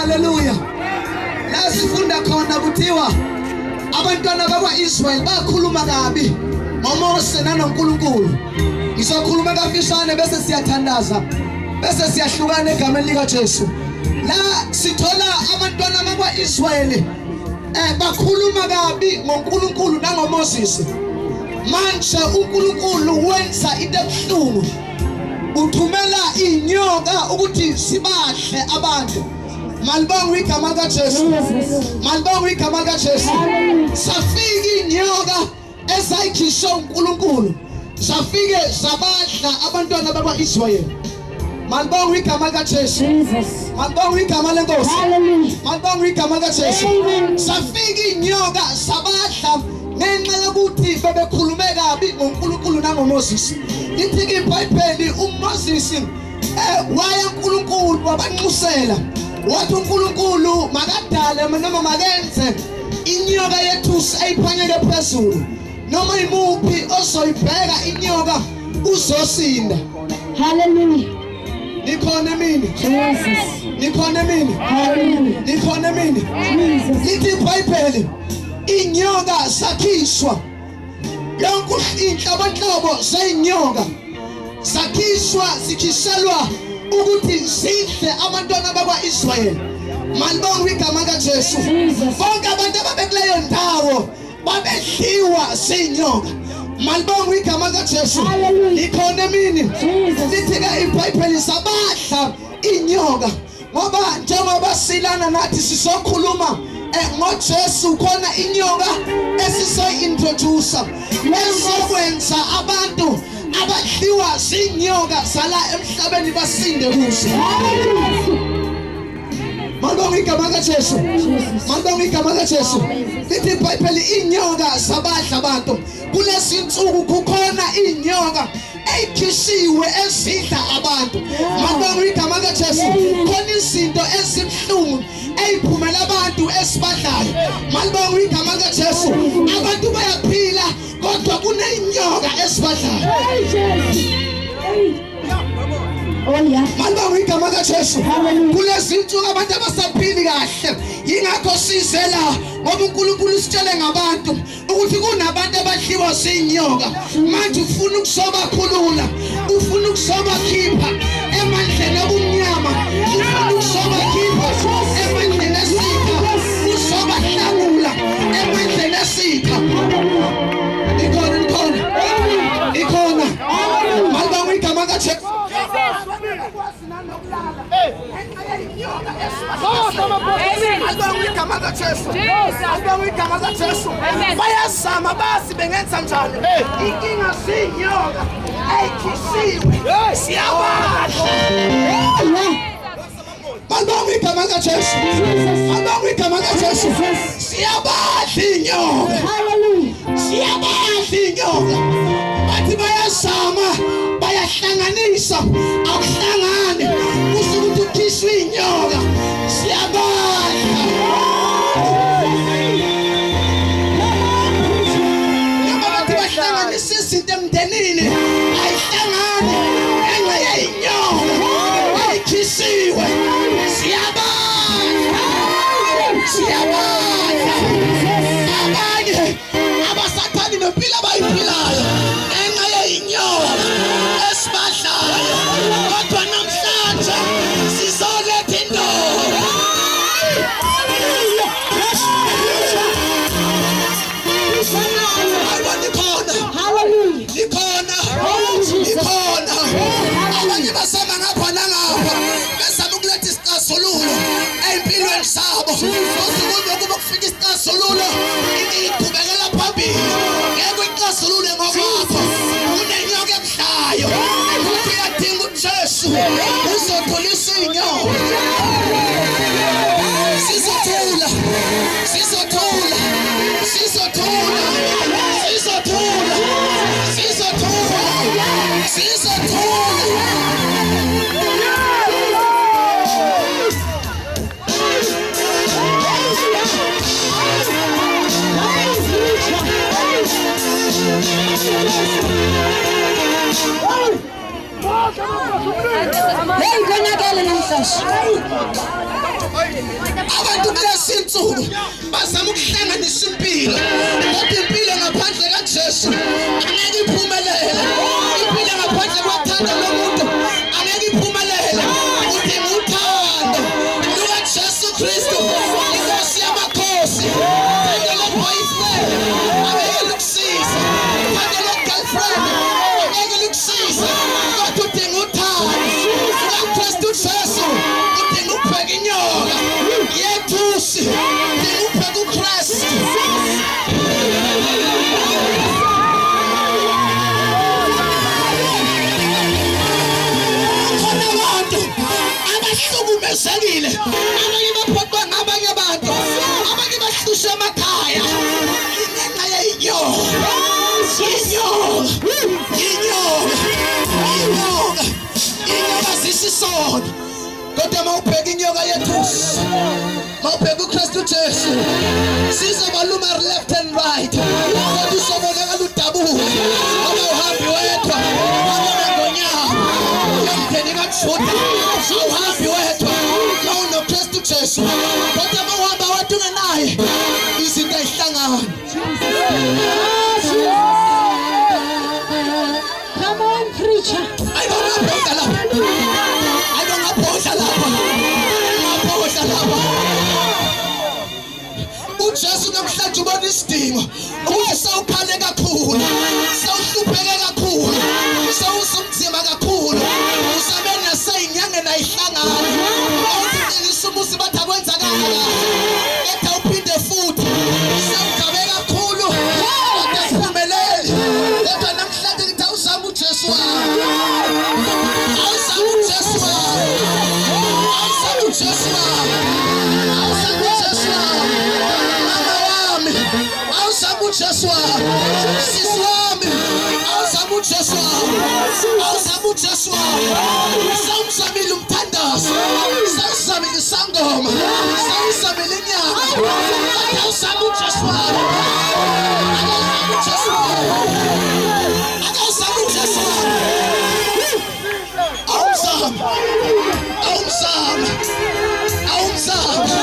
Hallelujah. La sifunda khona kuthiwa abantwana bakwa-Israyeli bakhuluma kabi ngoMose nanoNkulunkulu. Ngizokhuluma kafishane bese siyathandaza bese siyahlukana egameni likaJesu. La sithola abantwana bakwa-Israyeli bakhuluma kabi ngoNkulunkulu nangoMoses. Manje uNkulunkulu wenza into ebuhlungu. Uthumela inyoka ukuthi sibahle abantu. Malibonga igama likaJesu. Malibonga igama likaJesu. Safika inyoka ezayikhishwe uNkulunkulu. Safike sabadla abantwana bakwa-Israyeli. Malibonga igama likaJesu. Malibonga igama lenkosi. Malibonga igama likaJesu. Safika inyoka sabadla ngenxa yokuthi bebekhulume kabi ngoNkulunkulu nangoMoses. Lithi iBhayibheli uMoses waya uNkulunkulu wabanxusela. Wathi uNkulunkulu makadale noma makenze inyoka yethusi ayiphanyeke phezulu. Noma imuphi ozoyibheka inyoka uzosinda. Hallelujah. Nikhona mina. Jesus. Nikhona mina. Hallelujah. Nikhona mina. Jesus. Lithi iBhayibheli inyoka sakhishwa. Yonke inhlobonhlobo zeinyoka sakhishwa sikhishelwa ukuthi sidle abantwana bakwa-Israyeli. Malibonga igama likaJesu. Bonke abantu ababekuleyo ndawo babedliwa zinyoka. Malibonga igama likaJesu. Likhona emini. Lithi-ke iBhayibheli sabadla inyoka ngoba njengoba silana nathi sizokhuluma ngoJesu khona inyoka esizoyi-introduce ezokwenza abantu abadliwa zinyoka sala emhlabeni basinde kuso. Malibonga igama likaJesu. Malibonga igama likaJesu. Lithi iBhayibheli inyoka zabadla abantu. Kulezi insuku kukhona inyoka eyikhishiwe ezidla abantu. Malibonga igama likaJesu. Khona izinto ezibuhlungu eyiphumela abantu esibadlayo. Malibonga igama likaJesu. Abantu bayaphila kodwa kuneyinyoka esibadlayo. Malibonga igama likaJesu. Kulezi insuku abantu abasaphili kahle. Yingakho sizela ngoba uNkulunkulu usitshele ngabantu ukuthi kunabantu abadliwa zinyoka. Manje ufuna ukusobakhulula, ufuna ukusobakhipha emandleni obumnyama, ufuna ukusobakhipha emandleni esitha, usobahlakula emandleni esitha. Ikhona. Malibonga igama likaJesu. Bayazama basi bengenza njani. Inkinga zinyoka ayikhishiwe siyabadla. Malibonga igama likaJesu. Malibonga igama likaJesu. Siyabadla inyoka. Siyabadla inyoka. Bathi bayazama bayahlanganisa akuhlangane usukuthi ukhishwe inyoka. Siyabadla. Noma bathi bahlanganisa izinto emndenini ayihlangane ngenxa yeinyoka ayikhishiwe. Siyabadla. Siyabadla. Abanye abasathani nempilo abayiphilayo ngenxa yeinyoka esibadlayo. Kodwa namhlanje sizoletha indoda. Likhona. Abanye basama ngapha nangapha bezama ukuletha isixazululo empilweni zabo. Kuba kufika isixazululo iqhubekela phambili. Ngeke ixazulule ngokwakho. Unenyoka ebudlayo. Futhi uyadinga uJesu uzotholisa inyoka. Sizothula. Sizothula. Sizothula. Sizothula. Sizothula. Sizothula. Hey, konakele namhlanje. abantu kulesi insuku bazama ukuhlanganisa impilo, kodwa impilo ngaphandle kaJesu angeke iphumelele. Impilo ngaphandle kothando lomuntu angeke iphumelele. Udinga uthando lukaJesu Kristu, inkosi yamakhosi. Uthando lo-boyfriend angeke lukusize, uthando lo-girlfriend angeke lukusize, kodwa udinga uthando lukaKristu Jesu. Udinga ukubheka inyoka yethusi, udinga ukubheka uKristu. Khona abantu abahlukumezekile, abanye baphoqwa ngabanye abantu, abanye bahlushwa emakhaya ngenxa yeyinyoka. Inyoka zisisono, kodwa mawubheka inyoka yethusi, mawubheka uKristu Jesu, sizobaluma left and right, kodwa uzobonakala udabuka. Ngoba uhambi wedwa, ngoba ngonyama uyomndeni kaJuda, awuhambi wedwa mawunoKristu Jesu, kodwa mawuhamba wedwa ungenaye izinto ay'hlangana. Come on, preacher. Ayibongabhodla lapha, ayibongabhodla lapha, ayibongabhodla lapha. uJesu namhlanje ubona isidingo ukuthi sawuphale kakhulu, sawuhlupheke kakhulu, sawusumzima kakhulu, usabe naseyinyanga nayihlangana. Awuqinisa umusi bathi akwenzakala, ethi awuphinde futhi sawugabe kakhulu, kodwa siphumelele. Kodwa namhlanje ngithi awuzame uJesu wami, awuzame uJesu wami, awuzame uJesu wami, awuzame uJesu wami. Ujesu wami, sisi wami, awuzame uJesu wami, awuzame uJesu wami. Sawuzamile umthandazo, sawuzamile isangoma, sawuzamile inyama, awuzame uJesu wami, awuzame uJesu wami, awuzame uJesu wami, awuzame, awuzame, awuzame.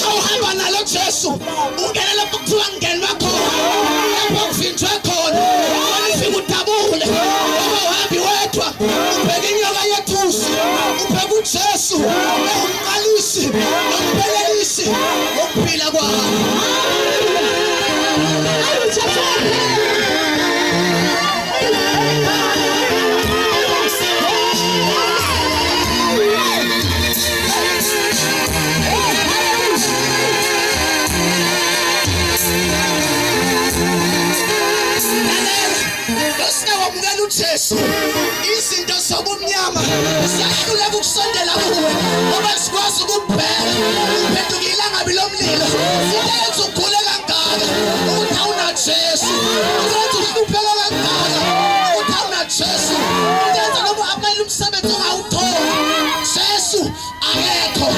Awuhamba nalo Jesu, ungena lapho kuthiwa ngenwa khona, lapho kuvinjwe khona, ufike udabule. Ngoba uhambi wedwa, ubheka inyoka yethusi, ubheka uJesu, umqalisi nomphelelisi wokuphila kwakho. uJesu, izinto zobumnyama ziyahluleka ukusondela kuwe, ngoba sikwazi ukubheka uphenduka ilangabi lomlilo. Uyenza ugule kangaka ukuthi awunaJesu, uyenza uhlupheka kangaka ukuthi awunaJesu, uyenza noma abanye umsebenzi ongawutholi. Jesu akekho.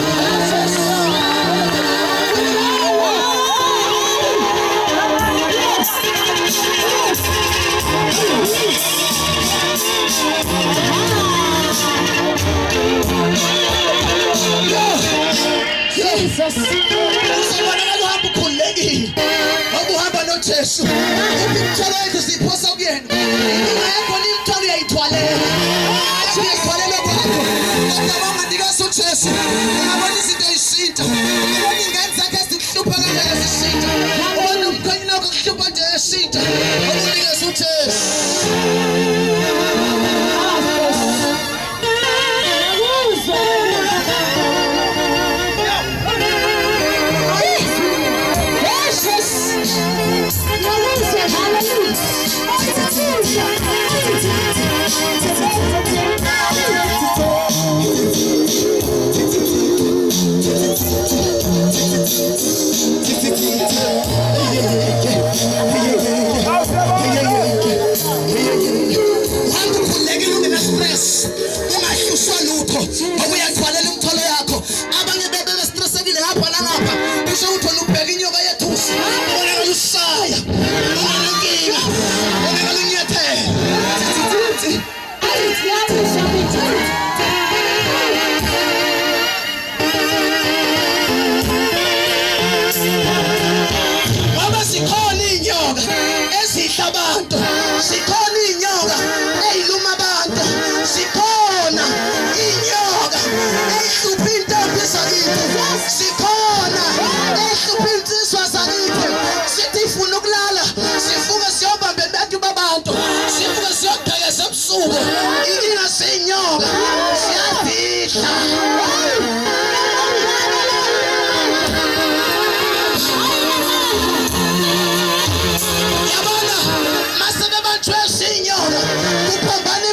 Uzobonakala uhamba ukhululekile ngoba uhamba noJesu. Imithwalo yakho siyiphosa kuyena, ingayakhona imithwalo uyayithwalela, uyayithwalela kwakho. Kodwa banganikazi uJesu, ungabona izinto zishintsha, ubona ingane zakhe zikuhlupha kangaka zishintsha, ubona umkhwenyana wakho kuhlupha nje eshintsha, ukunikazi uJesu.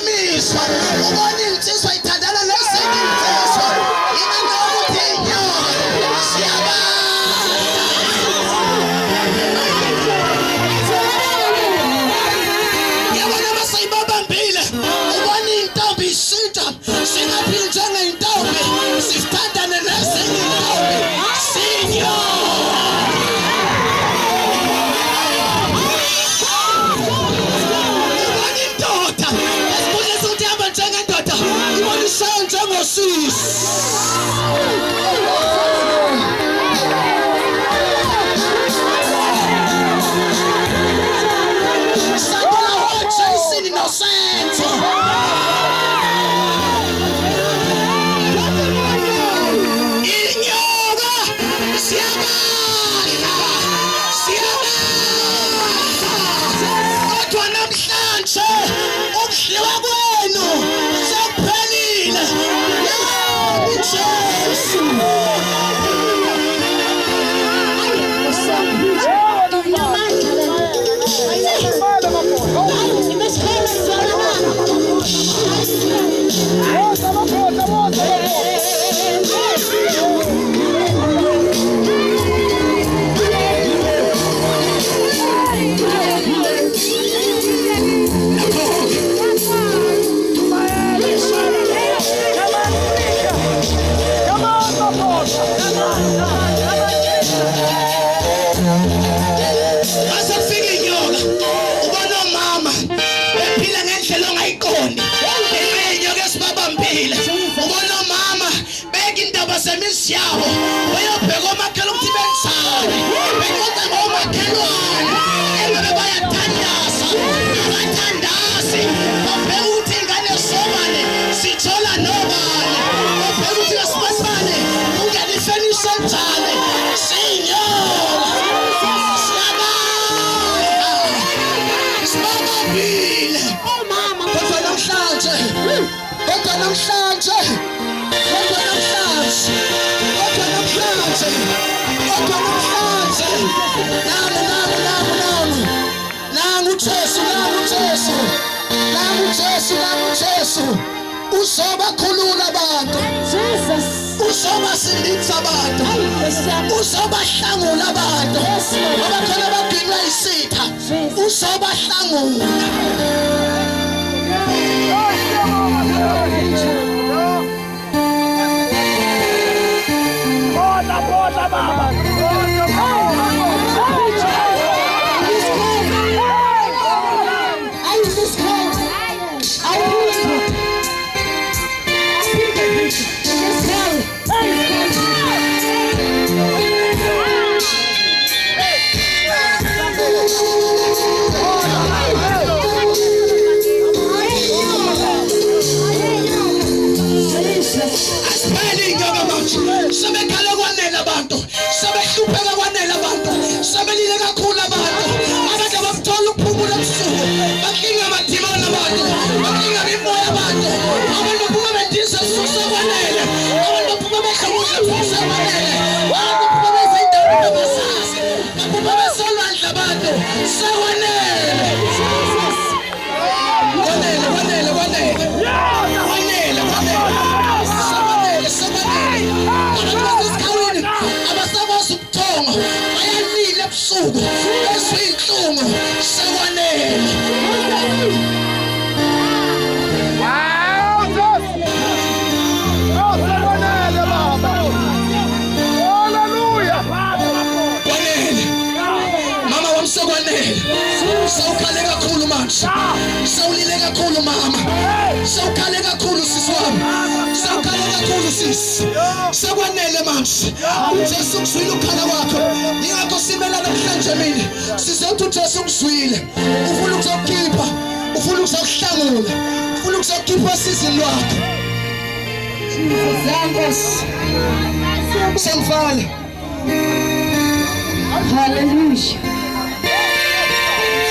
imizwa ubona insizwa ithandana nezinye insizwa ingane ukuthi inyoka siyaba yabona masayibabambile ubona intombi ishintsha singaphili njengeyintombi sithandane nezinye intombi sinyoka Sis. Sambola wacha isini innocent. Inyoka siyabala. Kodwa namhlanje ukudliwa kwenu sekuphelile. Yawo bayobheka omakhelwane ukuthi benzani beqoqa ngomakhelwane ebe bayathandaza abathandazi babheka ukuthi ingane sobane sithola nobani babheka ukuthi asibasane ungena ifenisha njani sinyoka sibabile mama kodwa namhlanje Jesu uzobakhulula abantu uzobasindisa abantu uzobahlangula abantu ngoba khona baginywa isitha uzobahlangula baba sawulile kakhulu mama sawukhale kakhulu sisi wami sawukhale kakhulu sisi sekwanele manje uJesu kuzwile ukukhala kwakho ingakho simela namhlanje mina sizothi uJesu kuzwile ufuna ukuzokhipha ufuna ukuzokuhlangula ufuna ukuzokhipha sizini lwakho Jesus Sangfala Hallelujah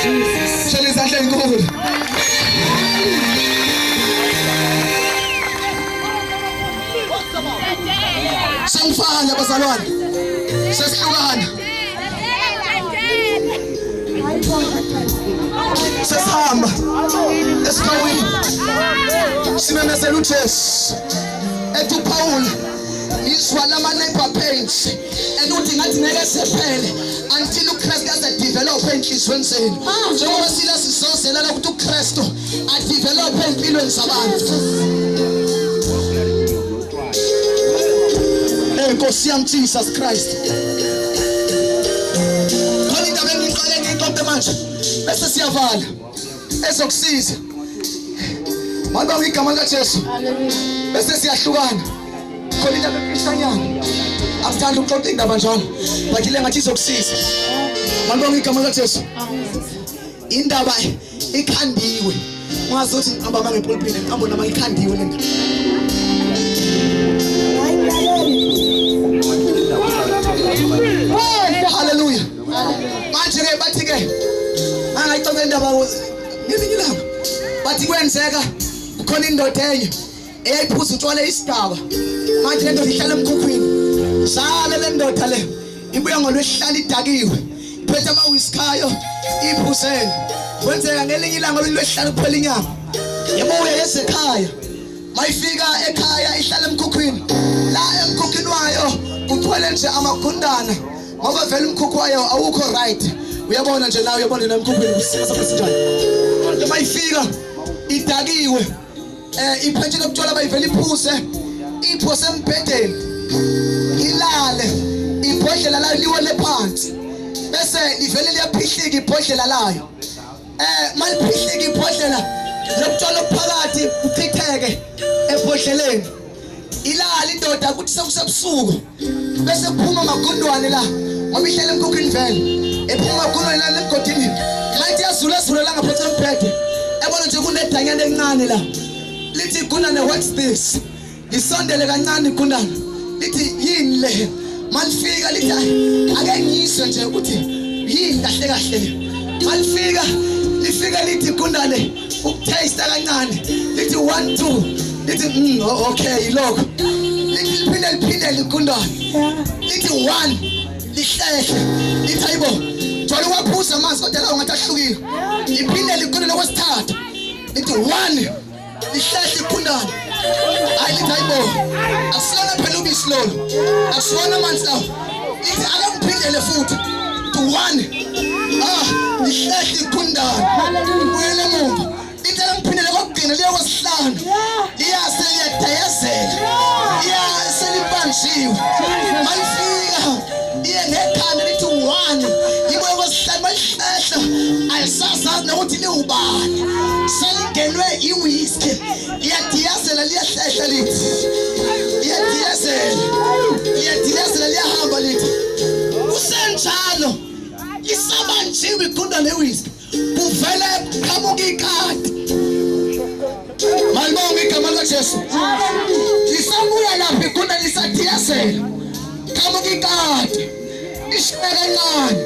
Jesus Selizandla enkulu Sangfala bazalwane sesihlukana Sesihamba. Esikawini. Simemezela uJesu. Ethi uPaul izwa lama labor pains enuthi ngathi ngeke sephele until uChrist ase develop enhlizweni zenu. Njengoba sila sisozela ukuthi uChrist a develop empilweni zabantu. Nkosi yami Jesus Christ. Khona into bengiqale ngiqophe manje bese siyavala ezokusiza. Manje ngigama kaJesu. Bese siyahlukana. Khona into befishanyana. Akuthanda ukuxoxa indaba njalo. But ile ngathi izokusiza. Manje ngigama kaJesu. Indaba ikhandiwe. Ungazothi ngihamba ngepulpini ngihambo nama ikhandiwe le ndaba. Hallelujah. Manje ke bathi ke angayixoxa indaba ngelinye ilanga. Bathi kwenzeka ukhona indoda enye eyayiphuza utshwala isigaba. Manje le ndoda ihlala emkhukhwini. Sale le ndoda le ibuya ngolwesihlala idakiwe. Iphethe amawiskhayo iphuzele. Kwenzeka ngelinye ilanga lolwesihlala kuphela inyama. Yebo uya esekhaya. Mayifika ekhaya ihlala emkhukhwini. La emkhukhwini wayo uthwele nje amagundana. Ngoba vele umkhukhu wayo awukho right. Uyabona nje nawe uyabona nemkhukhwini kusisa sinjani. Nje mayifika idakiwe. Iphethe lokuthola bayivela iphuze. Iphose embhedeni. Ilale. Ibhodlela layo liwele phansi. Bese ivele liyaphihlika ibhodlela layo. Maliphihlika ibhodlela lokuthola phakathi uchitheke ebhodleleni. Ilala indoda kuthi sekusebusuku bese kuphuma amagundwane la ngoba ihlele emkhukhwini vele ephuma amagundwane la emgodini ngathi yazula la ngaphansi kwembhede ebona nje kunedanyana encane la lithi igundane what's this lisondele kancane igundane lithi yini le malifika lithi ake ngizwe nje ukuthi yini kahle kahle malifika lifika lithi igundane ukutaste kancane lithi 1 2 lithi okay lokho liphinde ligundane lithi 1 lihlehla lithi ayibo jolo waphuza amanzi kodwa lawo ngathi ahlukile liphinde ligundane kwesithathu lithi 1 lihlehla igundane hayi lithi ayibo asiyona phela ubisi lolo asiyona amanzi lawo lithi ake ngiphindele futhi to 1 lihlehla igundane uyele mumba Itala mphindele kokugcina liya kwesihlanu. Iyase liyadayazela. Iyase libanjiwe. Malifika iye nekhanda lithi 1. Yibuye kwesihlanu malihlehla alisazazi nokuthi liwubani. Selingenwe iwhisky. Iyadiyazela liyahlehla lithi. Iyadiyazela liyahamba lithi. Kusenjalo isabanjiwe igundane iwhisky. Kuvele qamuka ikati. Malibonga igama likaJesu. Lisabuya lapha igunda lisadiyazela. Qamuka ikati. Ishaka nani.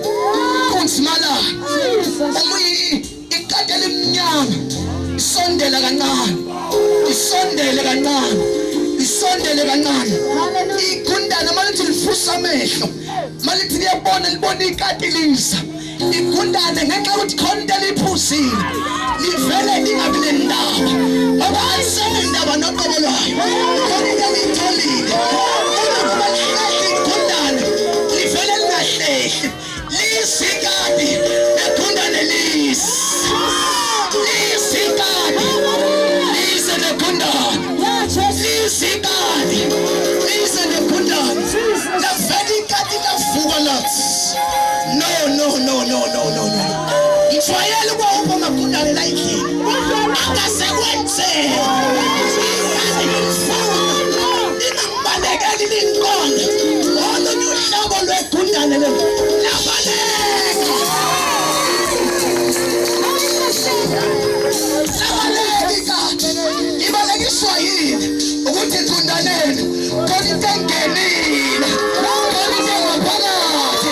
Kunzimala. Ikati elimnyama. Isondela kancane. Isondele kancane. Igundana malithi lifusa amehlo. Malithi liyabona libona ikati lisa. Igundane ngenxa ukuthi khona into liphusile livele lingabi nendaba ngoba ayisele indaba noqobo lwayo khona into litholile ngoba lihlehla igundane livele lingahlehli lisikadi egundane lisikadi lise negundane lisikadi lise negundane lavele ikati lavuka lathi No. Ifayele kwa magundane la endlini. Akasekwenze. Ningambalekeli linqonde. Olunye uhlobo lwegundane le. Labaleka. Ibalekiswa yini ukuthi egundaneni khona into engenile. Khona into engaphakathi.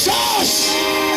Just